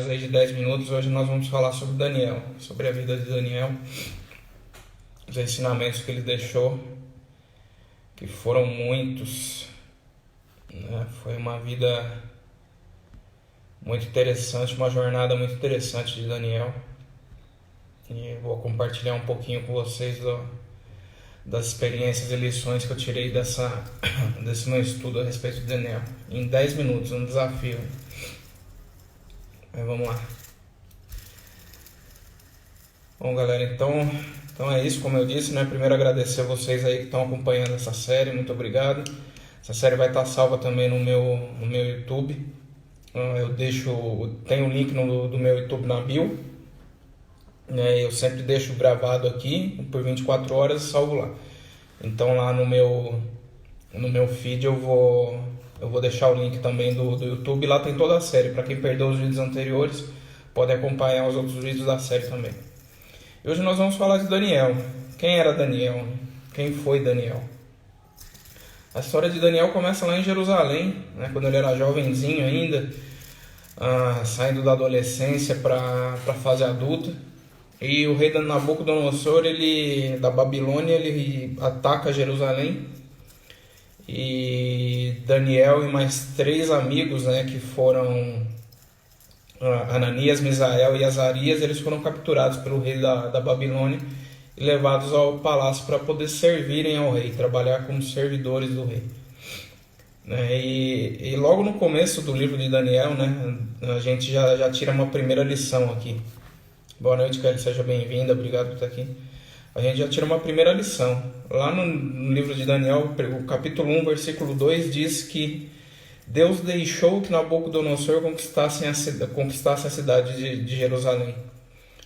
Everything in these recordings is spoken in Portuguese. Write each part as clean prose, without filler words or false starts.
Aí de 10 minutos, hoje nós vamos falar sobre Daniel, sobre a vida de Daniel, os ensinamentos que ele deixou, que foram muitos, né? Foi uma vida muito interessante, uma jornada muito interessante de Daniel, e eu vou compartilhar um pouquinho com vocês das experiências e lições que eu tirei desse meu estudo a respeito de Daniel, em 10 minutos, um desafio. Mas vamos lá. Bom, galera, então é isso, como eu disse, né? Primeiro agradecer a vocês aí que estão acompanhando essa série, muito obrigado. Essa série vai estar salva também no meu YouTube. Tem o link do meu YouTube na bio, né? Eu sempre deixo gravado aqui por 24 horas e salvo lá. Então lá no meu feed eu vou deixar o link também do YouTube. Lá tem toda a série. Para quem perdeu os vídeos anteriores, pode acompanhar os outros vídeos da série também. E hoje nós vamos falar de Daniel. Quem era Daniel? Quem foi Daniel? A história de Daniel começa lá em Jerusalém, né, quando ele era jovenzinho ainda, saindo da adolescência para a fase adulta. E o rei Nabucodonosor, da Babilônia, ele ataca Jerusalém. E Daniel e mais 3 amigos, né, que foram Ananias, Misael e Azarias, eles foram capturados pelo rei da Babilônia e levados ao palácio para poder servirem ao rei, trabalhar como servidores do rei. E logo no começo do livro de Daniel, né, a gente já tira uma primeira lição aqui. Boa noite, Kelly, seja bem-vinda, obrigado por estar aqui. A gente já tira uma primeira lição. Lá no livro de Daniel, o capítulo 1, versículo 2, diz que Deus deixou que Nabucodonosor conquistasse a cidade de Jerusalém.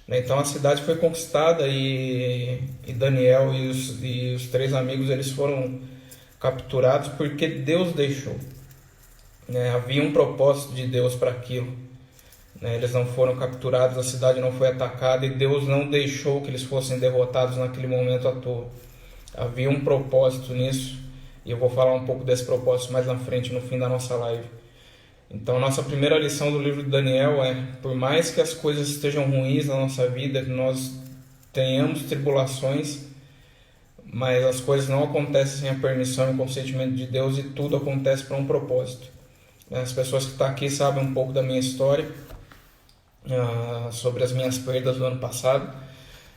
Então a cidade foi conquistada e Daniel e os 3 amigos eles foram capturados porque Deus deixou. Havia um propósito de Deus para aquilo. Eles não foram capturados, a cidade não foi atacada e Deus não deixou que eles fossem derrotados naquele momento à toa. Havia um propósito nisso. E eu vou falar um pouco desse propósito mais na frente, no fim da nossa live. Então, a nossa primeira lição do livro de Daniel é: por mais que as coisas estejam ruins na nossa vida, que nós tenhamos tribulações, mas as coisas não acontecem sem a permissão e consentimento de Deus, e tudo acontece para um propósito. As pessoas que estão aqui sabem um pouco da minha história, sobre as minhas perdas do ano passado.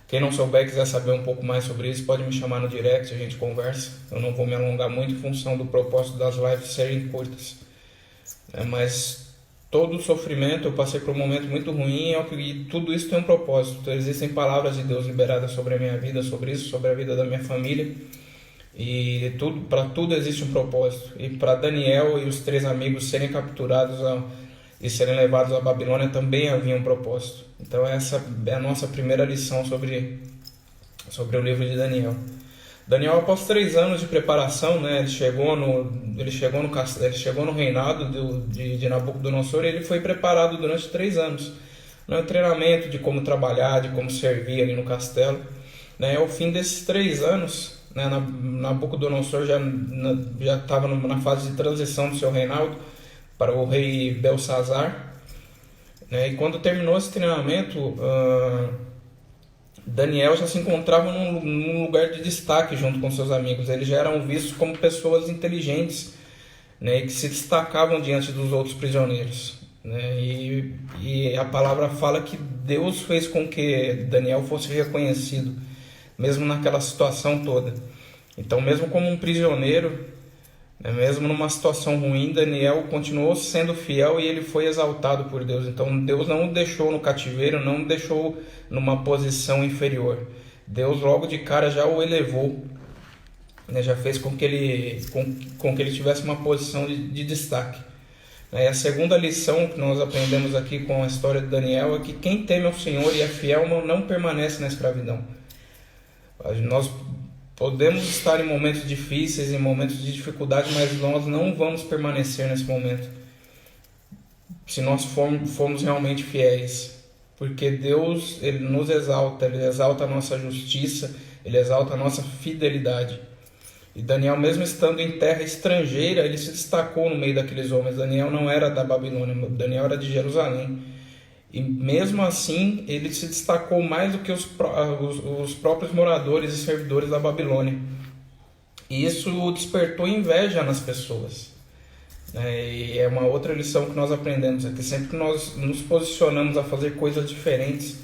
Quem não souber e quiser saber um pouco mais sobre isso, pode me chamar no direct, a gente conversa. Eu não vou me alongar muito em função do propósito das lives serem curtas. Mas todo o sofrimento, eu passei por um momento muito ruim e tudo isso tem um propósito. Existem palavras de Deus liberadas sobre a minha vida, sobre isso, sobre a vida da minha família. E para tudo existe um propósito. E para Daniel e os 3 amigos serem capturados e serem levados à Babilônia também havia um propósito. Então essa é a nossa primeira lição sobre o livro de Daniel. Daniel, após 3 anos de preparação, né, ele chegou no reinado de Nabucodonosor e ele foi preparado durante 3 anos. No treinamento de como trabalhar, de como servir ali no castelo. Ao fim desses 3 anos, né, Nabucodonosor já estava na fase de transição do seu reinado para o rei Belsazar. E quando terminou esse treinamento, Daniel já se encontrava num lugar de destaque junto com seus amigos. Eles já eram vistos como pessoas inteligentes, né, que se destacavam diante dos outros prisioneiros. E a palavra fala que Deus fez com que Daniel fosse reconhecido, mesmo naquela situação toda. Então, mesmo como um prisioneiro, mesmo numa situação ruim, Daniel continuou sendo fiel e ele foi exaltado por Deus. Então Deus não o deixou no cativeiro, não o deixou numa posição inferior. Deus logo de cara já o elevou, já fez com que ele tivesse uma posição de destaque. E a segunda lição que nós aprendemos aqui com a história de Daniel é que quem teme ao Senhor e é fiel não permanece na escravidão. Nós podemos estar em momentos difíceis, em momentos de dificuldade, mas nós não vamos permanecer nesse momento se nós formos realmente fiéis. Porque Deus, Ele nos exalta, Ele exalta a nossa justiça, Ele exalta a nossa fidelidade. E Daniel, mesmo estando em terra estrangeira, ele se destacou no meio daqueles homens. Daniel não era da Babilônia, Daniel era de Jerusalém. E mesmo assim, ele se destacou mais do que os próprios moradores e servidores da Babilônia. E isso despertou inveja nas pessoas. E é uma outra lição que nós aprendemos, é que sempre que nós nos posicionamos a fazer coisas diferentes,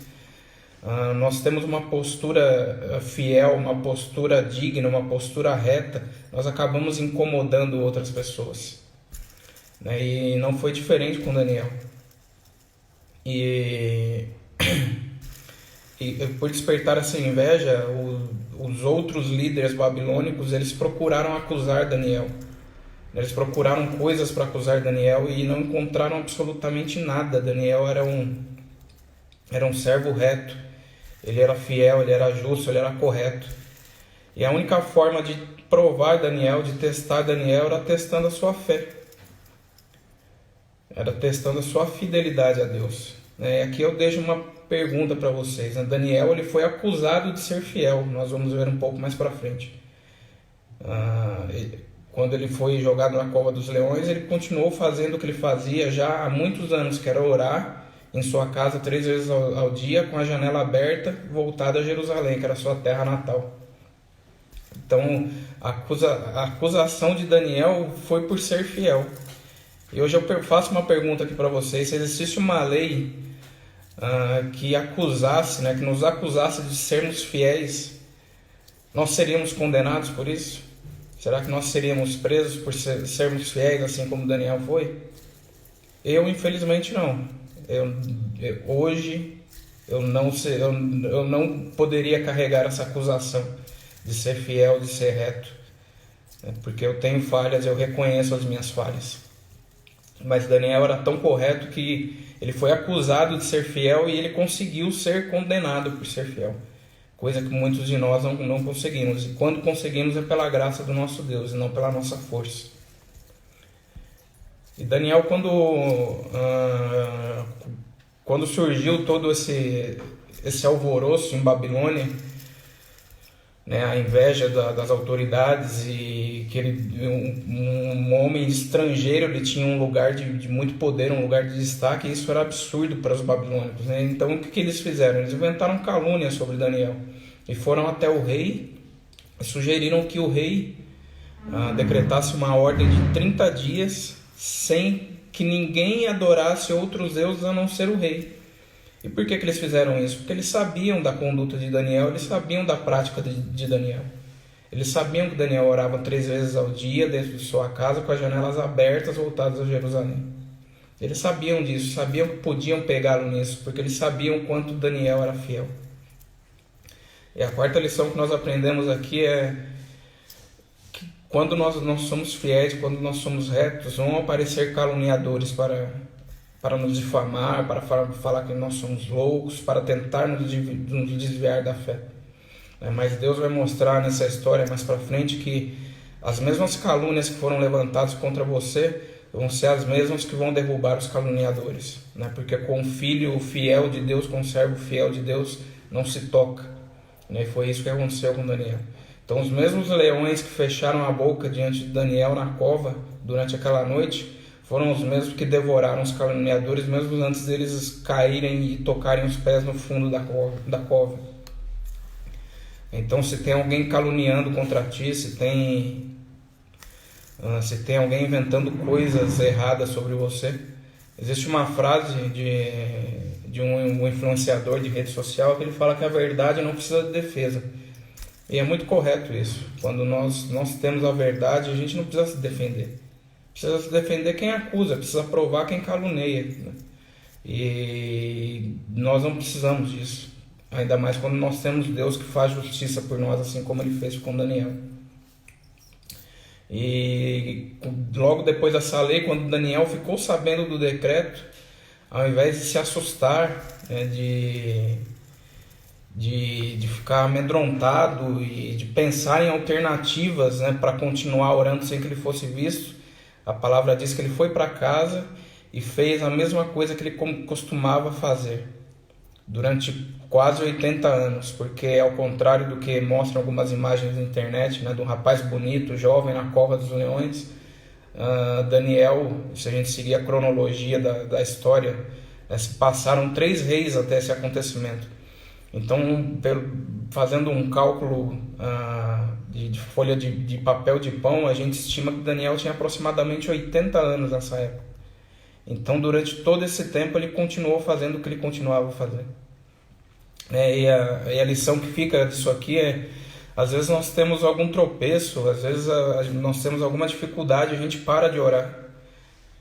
nós temos uma postura fiel, uma postura digna, uma postura reta, nós acabamos incomodando outras pessoas. E não foi diferente com Daniel. E por despertar essa inveja, os outros líderes babilônicos, eles procuraram acusar Daniel. Eles procuraram coisas para acusar Daniel e não encontraram absolutamente nada. Daniel era um servo reto, ele era fiel, ele era justo, ele era correto. E a única forma de provar Daniel, de testar Daniel, era testando a sua fé. Era testando a sua fidelidade a Deus. Aqui eu deixo uma pergunta para vocês. Daniel, ele foi acusado de ser fiel. Nós vamos ver um pouco mais para frente. Quando ele foi jogado na cova dos leões, ele continuou fazendo o que ele fazia já há muitos anos, que era orar em sua casa 3 vezes ao dia, com a janela aberta, voltada a Jerusalém, que era a sua terra natal. Então, a acusação de Daniel foi por ser fiel. E hoje eu faço uma pergunta aqui para vocês: se existisse uma lei que acusasse, que nos acusasse de sermos fiéis, nós seríamos condenados por isso? Será que nós seríamos presos por sermos fiéis, assim como Daniel foi? Eu, infelizmente, não. Hoje, eu não poderia carregar essa acusação de ser fiel, de ser reto, porque eu tenho falhas, eu reconheço as minhas falhas. Mas Daniel era tão correto que ele foi acusado de ser fiel e ele conseguiu ser condenado por ser fiel. Coisa que muitos de nós não conseguimos. E quando conseguimos é pela graça do nosso Deus e não pela nossa força. E Daniel, quando surgiu todo esse alvoroço em Babilônia, a inveja das autoridades, e que um homem estrangeiro, ele tinha um lugar de muito poder, um lugar de destaque, e isso era absurdo para os babilônicos. Então o que eles fizeram? Eles inventaram calúnia sobre Daniel e foram até o rei e sugeriram que o rei decretasse uma ordem de 30 dias sem que ninguém adorasse outros deuses a não ser o rei. E por que eles fizeram isso? Porque eles sabiam da conduta de Daniel, eles sabiam da prática de Daniel. Eles sabiam que Daniel orava 3 vezes ao dia dentro de sua casa, com as janelas abertas, voltadas a Jerusalém. Eles sabiam disso, sabiam que podiam pegá-lo nisso, porque eles sabiam quanto Daniel era fiel. E a quarta lição que nós aprendemos aqui é que quando nós somos fiéis, quando nós somos retos, vão aparecer caluniadores para nos difamar, para falar que nós somos loucos, para tentar nos desviar da fé. Mas Deus vai mostrar nessa história mais para frente que as mesmas calúnias que foram levantadas contra você vão ser as mesmas que vão derrubar os caluniadores. Porque com o filho fiel de Deus, com o servo fiel de Deus, não se toca. E foi isso que aconteceu com Daniel. Então os mesmos leões que fecharam a boca diante de Daniel na cova durante aquela noite foram os mesmos que devoraram os caluniadores, mesmo antes deles caírem e tocarem os pés no fundo da cova. Então, se tem alguém caluniando contra ti, se tem alguém inventando coisas erradas sobre você, existe uma frase de um influenciador de rede social que ele fala que a verdade não precisa de defesa. E é muito correto isso. Quando nós temos a verdade, a gente não precisa se defender. Precisa se defender quem acusa, precisa provar quem caluneia. E nós não precisamos disso. Ainda mais quando nós temos Deus que faz justiça por nós, assim como ele fez com Daniel. E logo depois dessa lei, quando Daniel ficou sabendo do decreto, ao invés de se assustar, de ficar amedrontado e de pensar em alternativas para continuar orando sem que ele fosse visto, a palavra diz que ele foi para casa e fez a mesma coisa que ele costumava fazer durante quase 80 anos, porque ao contrário do que mostram algumas imagens na internet, de um rapaz bonito, jovem, na cova dos leões, Daniel, se a gente seguir a cronologia da história, Se passaram 3 reis até esse acontecimento. Então, fazendo um cálculo de folha de papel de pão, a gente estima que Daniel tinha aproximadamente 80 anos nessa época. Então, durante todo esse tempo, ele continuou fazendo o que ele continuava a fazer. E a lição que fica disso aqui é: às vezes nós temos algum tropeço, às vezes nós temos alguma dificuldade, a gente para de orar,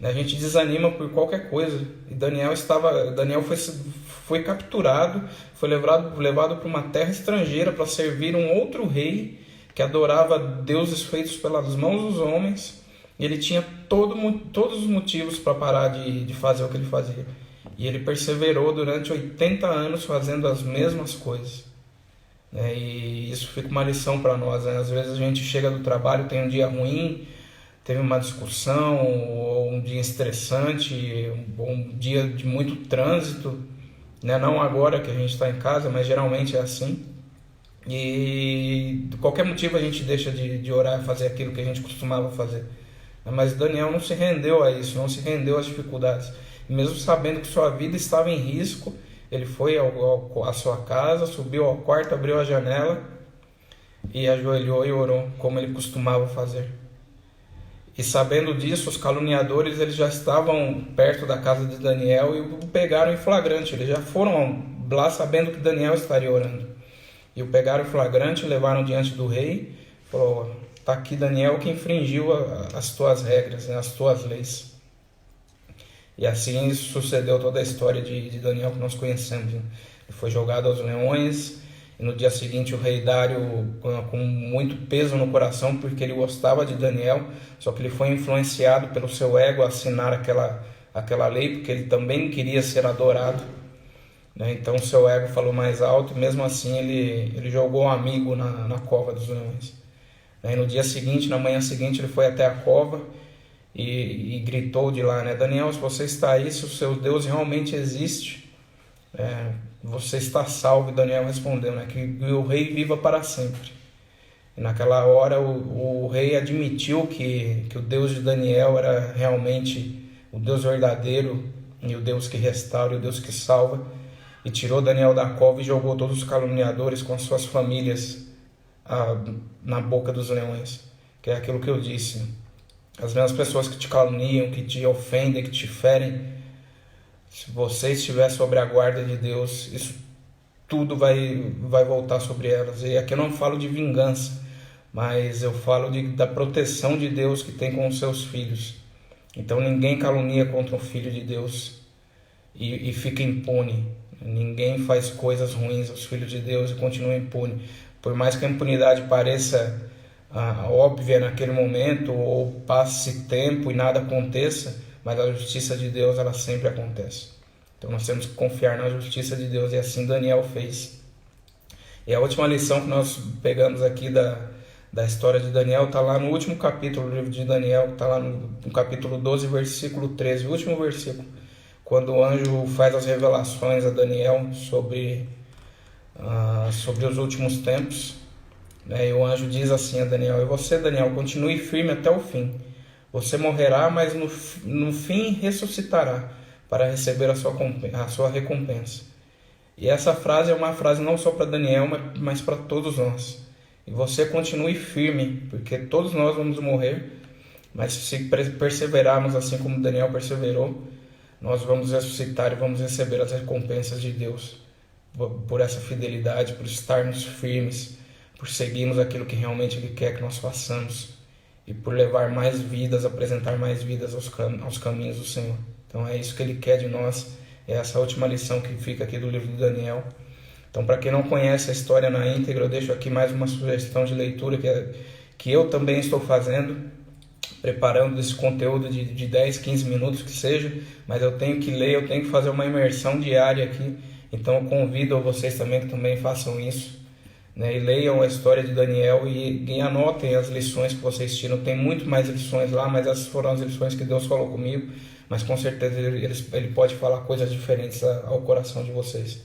a gente desanima por qualquer coisa. E Daniel foi capturado, foi levado para uma terra estrangeira para servir um outro rei que adorava deuses feitos pelas mãos dos homens. E ele tinha todos os motivos para parar de fazer o que ele fazia. E ele perseverou durante 80 anos fazendo as mesmas coisas. E isso fica uma lição para nós. Às vezes a gente chega do trabalho, tem um dia ruim, teve uma discussão, ou um dia estressante, um dia de muito trânsito, não agora que a gente está em casa, mas geralmente é assim. E de qualquer motivo a gente deixa de orar e fazer aquilo que a gente costumava fazer. Mas Daniel não se rendeu a isso, não se rendeu às dificuldades. Mesmo sabendo que sua vida estava em risco, ele foi à sua casa, subiu ao quarto, abriu a janela e ajoelhou e orou, como ele costumava fazer. E sabendo disso, os caluniadores eles já estavam perto da casa de Daniel e o pegaram em flagrante. Eles já foram lá sabendo que Daniel estaria orando. E o pegaram em flagrante, levaram diante do rei, falou: está aqui Daniel que infringiu as tuas regras, as tuas leis. E assim sucedeu toda a história de Daniel que nós conhecemos. Ele foi jogado aos leões, e no dia seguinte o rei Dário, com muito peso no coração, porque ele gostava de Daniel, só que ele foi influenciado pelo seu ego a assinar aquela lei, porque ele também queria ser adorado. Então o seu ego falou mais alto, e mesmo assim ele jogou um amigo na cova dos leões. E no dia seguinte, na manhã seguinte, ele foi até a cova e gritou de lá, Daniel, se você está aí, se o seu Deus realmente existe, você está salvo. E Daniel respondeu, que o rei viva para sempre. E naquela hora o rei admitiu que o Deus de Daniel era realmente o Deus verdadeiro, e o Deus que restaura, e o Deus que salva, e tirou Daniel da cova e jogou todos os caluniadores com as suas famílias na boca dos leões. Que é aquilo que eu disse: as mesmas pessoas que te caluniam, que te ofendem, que te ferem, se você estiver sobre a guarda de Deus, isso tudo vai voltar sobre elas. E aqui eu não falo de vingança, mas eu falo da proteção de Deus que tem com os seus filhos. Então ninguém calunia contra o Filho de Deus e fica impune. Ninguém faz coisas ruins aos filhos de Deus e continua impune. Por mais que a impunidade pareça óbvia naquele momento, ou passe tempo e nada aconteça, mas a justiça de Deus ela sempre acontece. Então nós temos que confiar na justiça de Deus, e assim Daniel fez. E a última lição que nós pegamos aqui da história de Daniel está lá no último capítulo do livro de Daniel, está lá no capítulo 12, versículo 13, o último versículo, quando o anjo faz as revelações a Daniel sobre os últimos tempos. E o anjo diz assim a Daniel: e você, Daniel, continue firme até o fim. Você morrerá, mas no fim ressuscitará para receber a sua recompensa. E essa frase é uma frase não só para Daniel, mas para todos nós. E você continue firme, porque todos nós vamos morrer, mas se perseverarmos assim como Daniel perseverou, nós vamos ressuscitar e vamos receber as recompensas de Deus por essa fidelidade, por estarmos firmes, por seguirmos aquilo que realmente Ele quer que nós façamos, e por levar mais vidas, apresentar mais vidas aos caminhos do Senhor. Então é isso que Ele quer de nós, é essa última lição que fica aqui do livro de Daniel. Então, para quem não conhece a história na íntegra, eu deixo aqui mais uma sugestão de leitura que eu também estou fazendo, preparando esse conteúdo de 10, 15 minutos que seja, mas eu tenho que ler, eu tenho que fazer uma imersão diária aqui. Então eu convido a vocês também que também façam isso, e leiam a história de Daniel e anotem as lições que vocês tiram. Tem muito mais lições lá, mas essas foram as lições que Deus falou comigo, mas com certeza Ele pode falar coisas diferentes ao coração de vocês.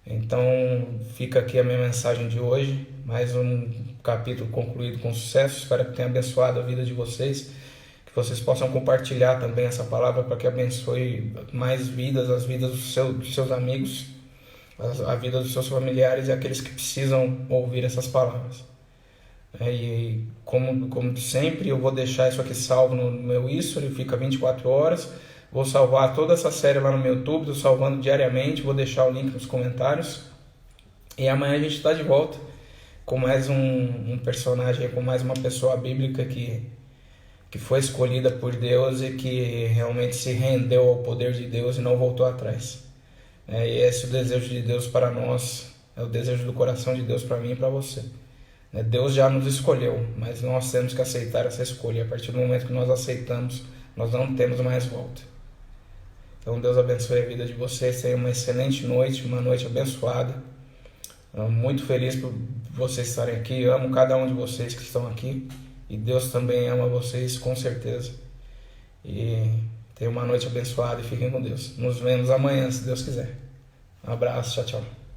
Então fica aqui a minha mensagem de hoje, mais um capítulo concluído com sucesso. Espero que tenha abençoado a vida de vocês, que vocês possam compartilhar também essa palavra para que abençoe mais vidas, as vidas dos seus amigos, a vida dos seus familiares e aqueles que precisam ouvir essas palavras. E como sempre, eu vou deixar isso aqui salvo no meu ele fica 24 horas. Vou salvar toda essa série lá no meu YouTube, estou salvando diariamente, vou deixar o link nos comentários. E amanhã a gente está de volta com mais um personagem, com mais uma pessoa bíblica que foi escolhida por Deus e que realmente se rendeu ao poder de Deus e não voltou atrás. E esse é o desejo de Deus para nós, é o desejo do coração de Deus para mim e para você. Deus já nos escolheu, mas nós temos que aceitar essa escolha. E a partir do momento que nós aceitamos, nós não temos mais volta. Então Deus abençoe a vida de vocês, tenham uma excelente noite, uma noite abençoada. Muito feliz por vocês estarem aqui, amo cada um de vocês que estão aqui. E Deus também ama vocês, com certeza. E tenham uma noite abençoada e fiquem com Deus. Nos vemos amanhã, se Deus quiser. Um abraço, tchau, tchau.